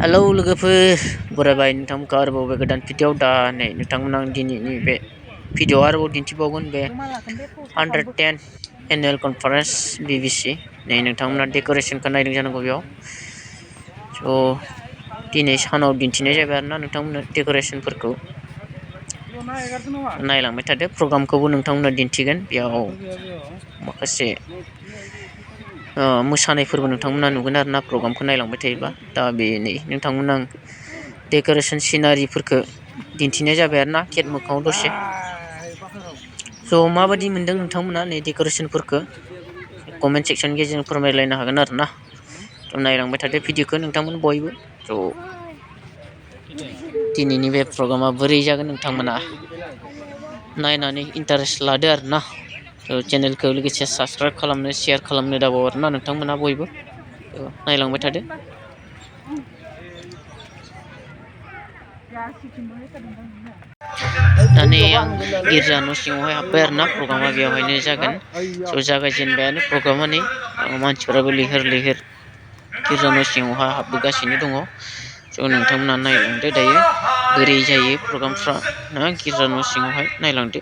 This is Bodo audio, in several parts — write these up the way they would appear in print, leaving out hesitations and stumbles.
हेलौ लोगोफोर बरायबाय नोंथांमोनखौ आरोबाव बे गोदान भिडिअआव दा नै नोंथांमोन आं दिनैनि बे भिडिअआव आरोबाव दिन्थिबावगोन बे 110 एनुवेल कनफारेन्स BBC नै नोंथांमोना डेक'रेसनखौ नायदों जानांगौ बेयाव स' दिनै सानाव दिन्थिनाय जाबाय आरोना नोंथांमोननो डेक'रेसनफोरखौ नायलांबाय थादो प्रग्रामखौबो नोंथांमोना दिन्थिगोन बेयाव माखासे मोसानायफोरबो नोंथांमोना नुगोन आरोना प्रग्रामखौ नायलांबाय थायोब्ला दा बेनि नोंथांमोना आं डेक'रेसन सिनारिफोरखौ दिन्थिनाय जाबाय आरोना केट मोखाङाव दसे स' माबायदि मोनदों नोंथांमोना नै डेक'रेसनफोरखौ कमेन्ट सेक्सननि गेजेरजों फोरमायलायनो हागोन आरोना थ' नायलांबाय थादो भिडिअखौ नोंथांमोन बयबो थ' दिनैनि बे प्रग्रामा बोरै जागोन नोंथांमोना नायनानै इन्टारेस्ट लादो आरोना थ' चेनेलखौ लोगोसे साबसक्राइब खालामनो शेयार खालामनो दाबाव आरोना नोंथांमोना बयबो नायलांबाय थादो दा नै आं गिर्जा न' सिङावहाय हाब्बाय आरोना प्रग्रामा बेवहायनो जागोन स' जागायजेनबायानो प्रग्रामा नै मानसिफोराबो लैहोर लैहोर गिर्जा न' सिङावहाय हाबबोगासिनो दङ स' नोंथांमोना नायलांदो दायो बोरै जायो प्रग्रामफ्रा ना गिर्जा न' सिङावहाय नायलांदो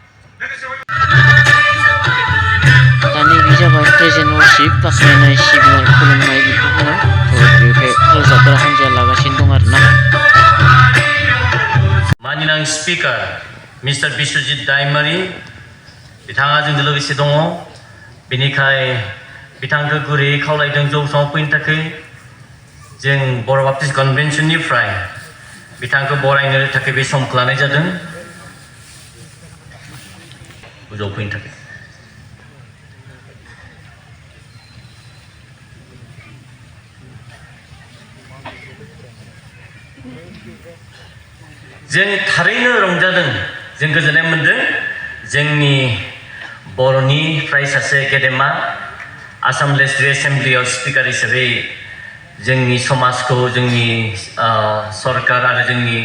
दा नैबे जाबाय प्रेजेन्ट वर्शिप बाख्नायनाय सिबिनाय खुलुमनाय बेखौ बुङो थ' बेवहाय रोजाबग्रा हान्जाया लागासिनो दं आरोना माननीय स्पिकार मिस्टार बिश्वजित दैमारी बिथाङा जोंजों लोगोसे दङ बेनिखाय बिथांखौ गुरैयै खावलायदों जौसाङाव फैनो थाखाय जों बर' बाप्टिस्ट कनभेन्सननिफ्राय बिथांखौ बरायनो थाखाय बे समखौ लानाय जादों गोजौआव फैनो थाखाय जों थारैनो रंजादों जों गोजोननाय मोनदों जोंनि बर'निफ्राय सासे गेदेमा आसाम लेजिस्लेटिभ एसेम्ब्लियाव स्पिकार हिसाबै जोंनि समाजखौ जोंनि सरकार आरो जोंनि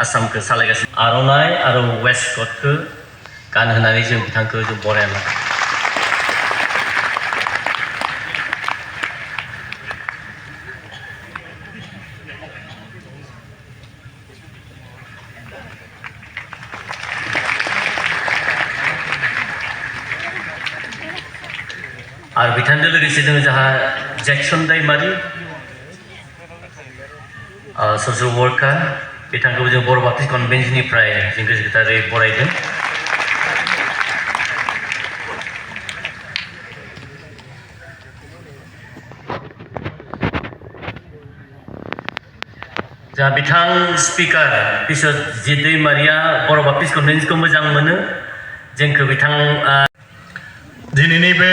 आसामखौ सालायगासिनो आर'नाइ आरो वेस्टकटखौ गानहोनानै जों बिथांखौ जों बरायना आरो बिथांजों लोगोसे जोङो जोंहा जेक्सन दैमारी ससियेल वर्कार बिथांखौ जों बर' बाप्टिस्ट कनभेन्सननिफ्राय जों गोसो गोथारै बरायदों जोंहा बिथां स्पिकार बिश्वजित दैमारिया बर' बाप्टिस्ट कनभेन्सनखौ मोजां मोनो जोंखौ बिथां दिनैनि बे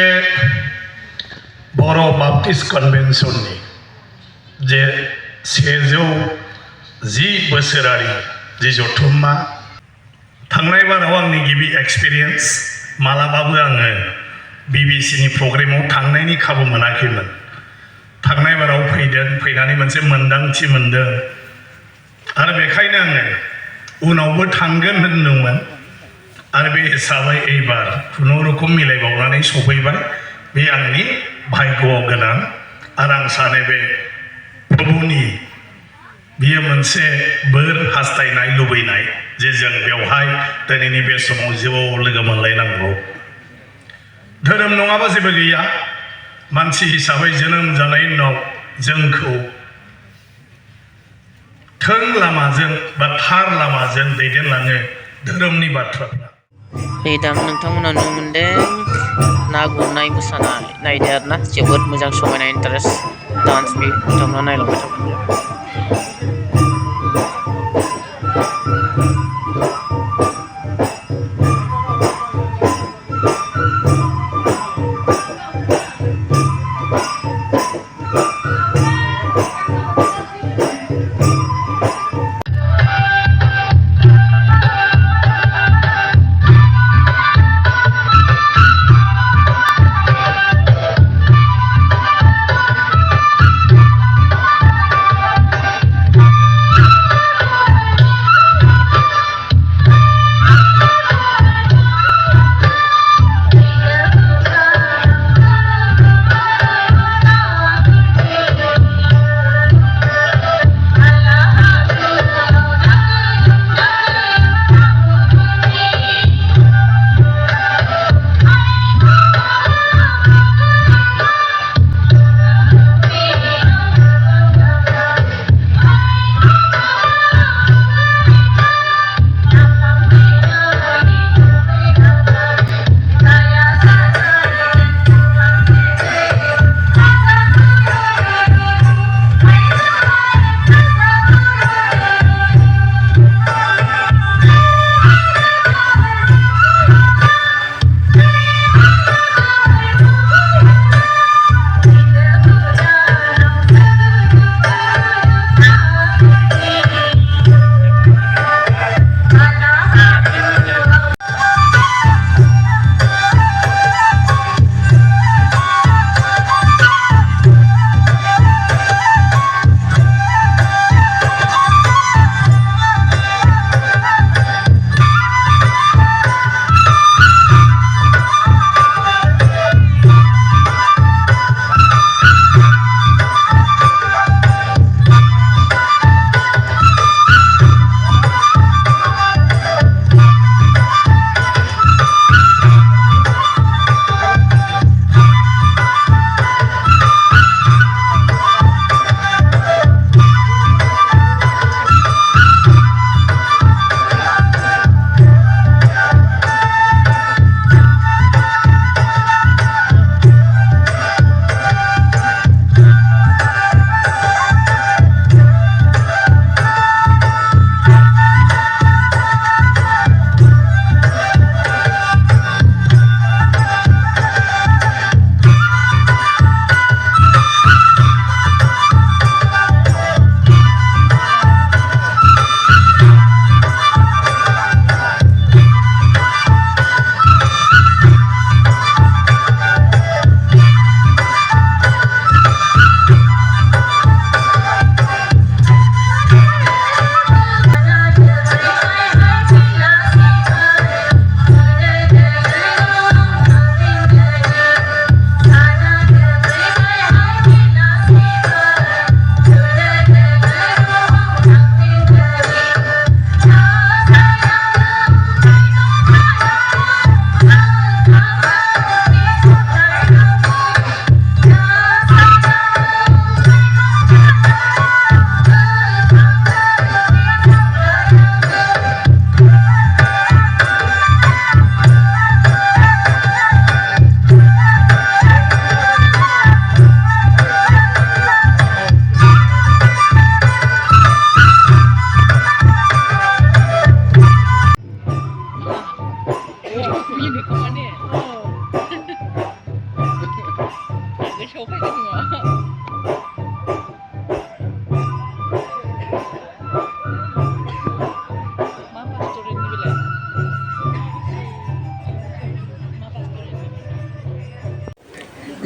बर' बाप्टिस्ट कनभेन्सननि जे 110 बोसोरारि जि जथुम्मा थांनाय बाराव आंनि गिबि एक्सपिरियेन्स मालाबाबो आङो BBCनि प्रग्रामाव थांनायनि खाबु मोनाखैमोन थांनाय बाराव फैनानै मोनसे मोन्दांथि मोनदों आरो बेखायनो आङो उनावबो थांगोन होनदोंमोन आरो बे हिसाबै एबार खुनुरुखुम मिलायबावनानै सफैबाय बे आंनि भाग्यआव गोनां आरो आं सानो बे प्रभुनि बियो मोनसे बोर हास्थायनाय लुबैनाय जे जों बेवहाय दिनैनि बे समाव जिउआव लोगो मोनलायनांगौ धोरोम नङाबा जेबो गैया मानसि हिसाबै जोनोम जानायनि उनाव जोंखौ थों लामाजों बा थार लामाजों दैदेनलाङो धोरोमनि बाथ्राफ्रा नै दा नोंथांमोना नुनो मोनदों ना गुरनाय मोसानाय नायदो आरोना जोबोद मोजां समायना इन्टारेस्ट डान्स बे नोंथांमोना नायलांबाय थागोन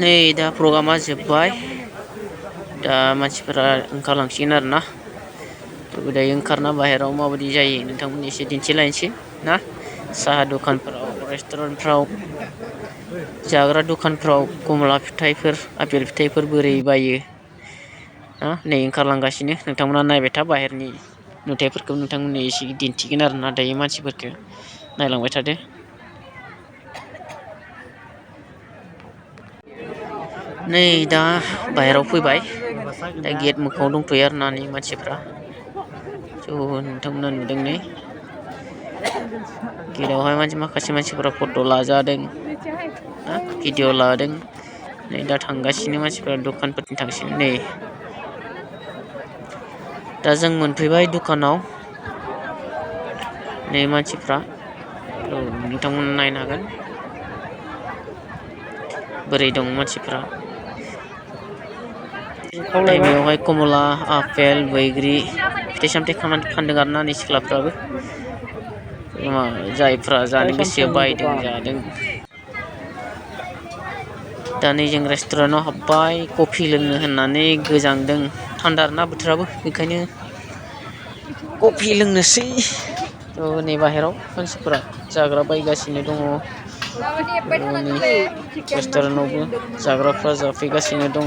नै दा प्रग्रामा जोब्बाय दा मानसिफोरा ओंखारलांसिगोन आरोना दायो ओंखारना बाहेराव माबायदि जायो नोंथांमोननो एसे दिन्थिलायनोसै ना साहा दखानफोराव रेस्टुरेन्टफ्राव जाग्रा दखानफ्राव कमला फिथाइफोर आपेल फिथाइफोर बोरै बायो नै ओंखारलांगासिनो नोंथांमोना नायबाय था बाहेरनि नुथायफोरखौ नोंथांमोननो एसे दिन्थिगोन आरोना दायो मानसिफोरखौ नायलांबाय थादो नै दा बाहेराव फैबाय दा गेट मोखाङाव दंथ'यो आरोना नै मानसिफ्रा नोंथांमोना नुदों नै गेटआवहाय माखासे मानसिफोरा फट' लाजादों भिडिअ लादों नै दा थांगासिनो मानसिफोरा दखानफोरथिं थांसिगोन नै दा जों मोनफैबाय दखानाव नै मानसिफ्रा नोंथांमोना नायनो हागोन बोरै दं मानसिफ्रा बेयावहाय कमला आपेल बैग्रि फिथाइ सामथाइ फानदों आरोना नै सिख्लाफ्राबो जायफ्रा जानो गोसो बायदों जादों दा नै जों रेस्टुरेन्टआव हाबबाय कफि लोंनो होननानै गोजांदों थान्दा आरोना बोथोराबो बेखायनो कफि लोंनोसै नै बाहेराव मानसिफोरा जाग्रा बायगासिनो दङ रेस्टुरेन्टआवबो जाग्राफ्रा जाफैगासिनो दङ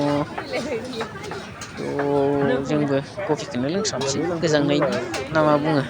जोंबो कफिखौनो लोंस्रानोसै गोजांनायनि ना मा बुङो